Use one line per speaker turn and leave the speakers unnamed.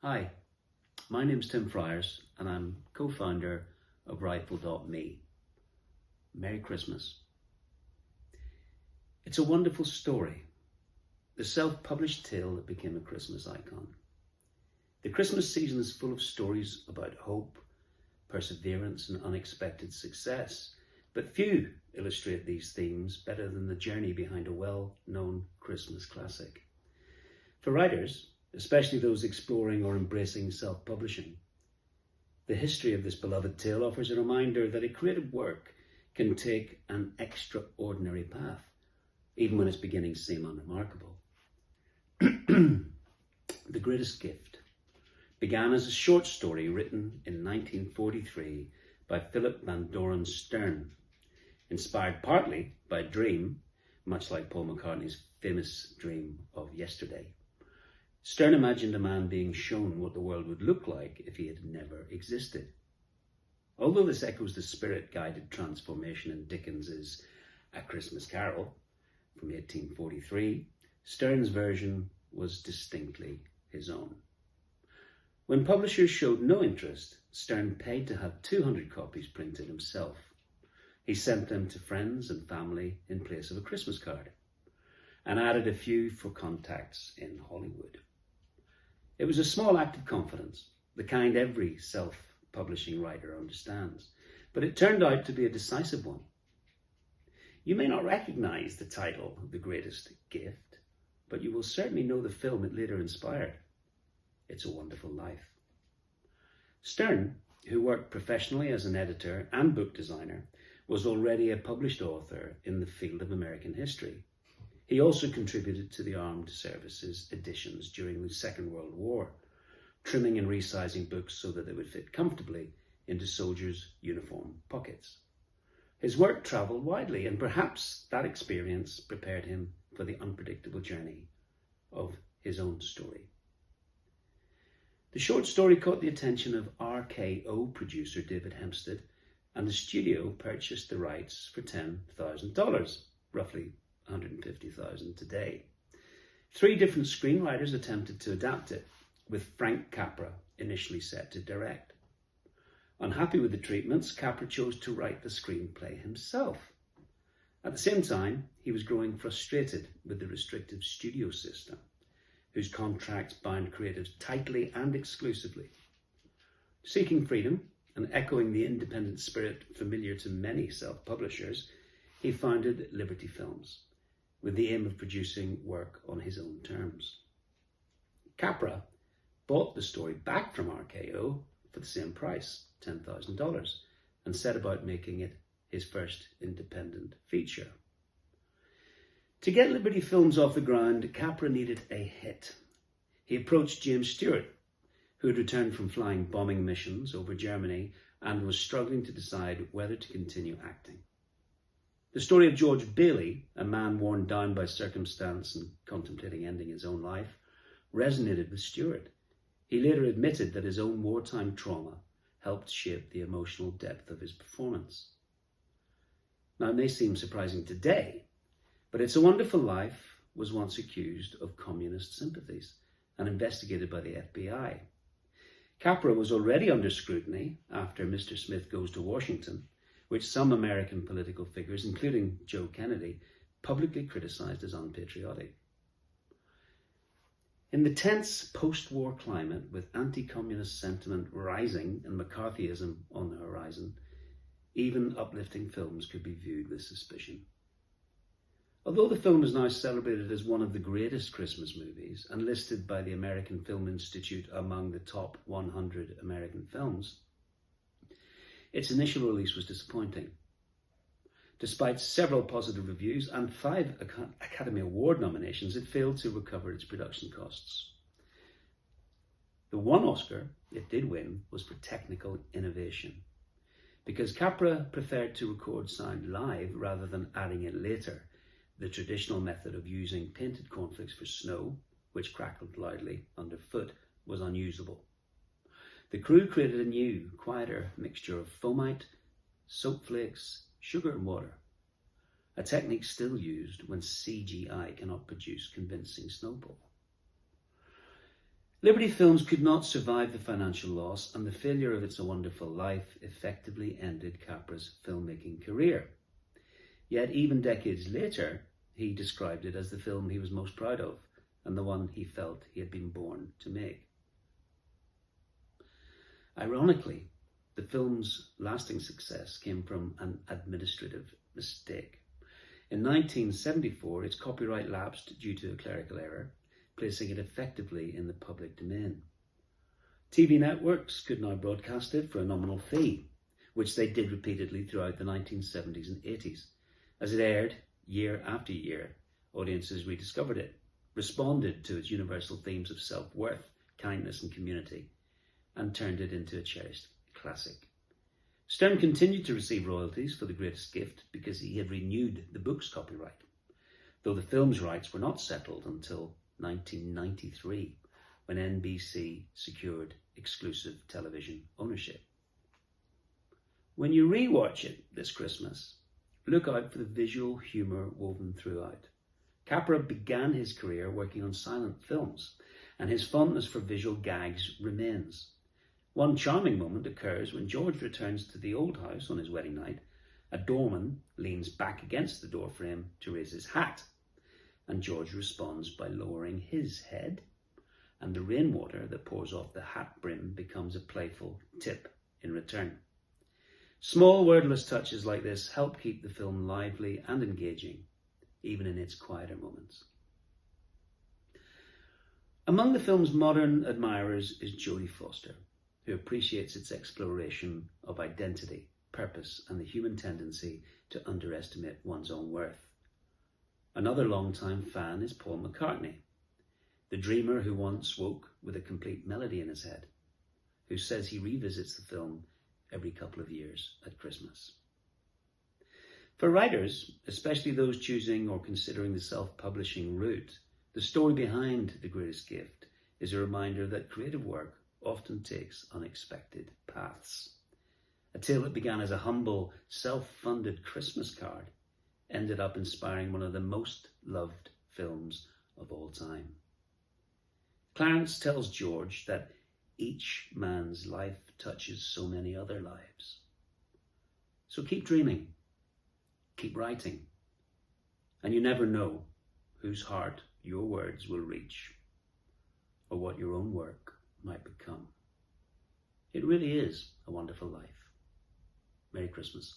Hi, my name's Tim Friars and I'm co-founder of Rifle.me. Merry Christmas. It's a wonderful story, the self-published tale that became a Christmas icon. The Christmas season is full of stories about hope, perseverance and unexpected success, but few illustrate these themes better than the journey behind a well-known Christmas classic. For writers, especially those exploring or embracing self-publishing, the history of this beloved tale offers a reminder that a creative work can take an extraordinary path, even when its beginnings seem unremarkable. The Greatest Gift began as a short story written in 1943 by Philip Van Doren Stern, inspired partly by a dream, much like Paul McCartney's famous dream of yesterday. Stern imagined a man being shown what the world would look like if he had never existed. Although this echoes the spirit-guided transformation in Dickens's A Christmas Carol from 1843, Stern's version was distinctly his own. When publishers showed no interest, Stern paid to have 200 copies printed himself. He sent them to friends and family in place of a Christmas card, and added a few for contacts in Hollywood. It was a small act of confidence, the kind every self-publishing writer understands, but it turned out to be a decisive one. You may not recognize the title, The Greatest Gift, but you will certainly know the film it later inspired, It's a Wonderful Life. Stern, who worked professionally as an editor and book designer, was already a published author in the field of American history. He also contributed to the armed services editions during the Second World War, trimming and resizing books so that they would fit comfortably into soldiers' uniform pockets. His work travelled widely, and perhaps that experience prepared him for the unpredictable journey of his own story. The short story caught the attention of RKO producer David Hempstead, and the studio purchased the rights for $10,000, roughly $150,000 today. 3 different screenwriters attempted to adapt it, with Frank Capra initially set to direct. Unhappy with the treatments, Capra chose to write the screenplay himself. At the same time, he was growing frustrated with the restrictive studio system, whose contracts bound creatives tightly and exclusively. Seeking freedom and echoing the independent spirit familiar to many self-publishers, he founded Liberty Films, with the aim of producing work on his own terms. Capra bought the story back from RKO for the same price, $10,000, and set about making it his first independent feature. To get Liberty Films off the ground, Capra needed a hit. He approached James Stewart, who had returned from flying bombing missions over Germany and was struggling to decide whether to continue acting. The story of George Bailey, a man worn down by circumstance and contemplating ending his own life, resonated with Stewart. He later admitted that his own wartime trauma helped shape the emotional depth of his performance. Now, it may seem surprising today, but It's a Wonderful Life was once accused of communist sympathies and investigated by the FBI. Capra was already under scrutiny after Mr. Smith Goes to Washington, which some American political figures, including Joe Kennedy, publicly criticized as unpatriotic. In the tense post-war climate, with anti-communist sentiment rising and McCarthyism on the horizon, even uplifting films could be viewed with suspicion. Although the film is now celebrated as one of the greatest Christmas movies and listed by the American Film Institute among the top 100 American films, its initial release was disappointing. Despite several positive reviews and 5 Academy Award nominations, it failed to recover its production costs. The one Oscar it did win was for technical innovation, because Capra preferred to record sound live rather than adding it later. The traditional method of using painted cornflakes for snow, which crackled loudly underfoot, was unusable. The crew created a new, quieter mixture of foamite, soap flakes, sugar and water, a technique still used when CGI cannot produce convincing snowball. Liberty Films could not survive the financial loss, and the failure of It's a Wonderful Life effectively ended Capra's filmmaking career. Yet even decades later, he described it as the film he was most proud of, and the one he felt he had been born to make. Ironically, the film's lasting success came from an administrative mistake. In 1974, its copyright lapsed due to a clerical error, placing it effectively in the public domain. TV networks could now broadcast it for a nominal fee, which they did repeatedly throughout the 1970s and 80s. As it aired year after year, audiences rediscovered it, responded to its universal themes of self-worth, kindness and community, and turned it into a cherished classic. Stern continued to receive royalties for The Greatest Gift because he had renewed the book's copyright, though the film's rights were not settled until 1993, when NBC secured exclusive television ownership. When you rewatch it this Christmas, look out for the visual humour woven throughout. Capra began his career working on silent films, and his fondness for visual gags remains. One charming moment occurs when George returns to the old house on his wedding night. A doorman leans back against the doorframe to raise his hat, and George responds by lowering his head, and the rainwater that pours off the hat brim becomes a playful tip in return. Small wordless touches like this help keep the film lively and engaging, even in its quieter moments. Among the film's modern admirers is Jodie Foster, who appreciates its exploration of identity, purpose, and the human tendency to underestimate one's own worth. Another long-time fan is Paul McCartney, the dreamer who once woke with a complete melody in his head, who says he revisits the film every couple of years at Christmas. For writers, especially those choosing or considering the self-publishing route, the story behind The Greatest Gift is a reminder that creative work often takes unexpected paths. A tale that began as a humble, self-funded Christmas card ended up inspiring one of the most loved films of all time. Clarence tells George that each man's life touches so many other lives. So keep dreaming, keep writing, and you never know whose heart your words will reach or what your own work might become. It really is a wonderful life. Merry Christmas.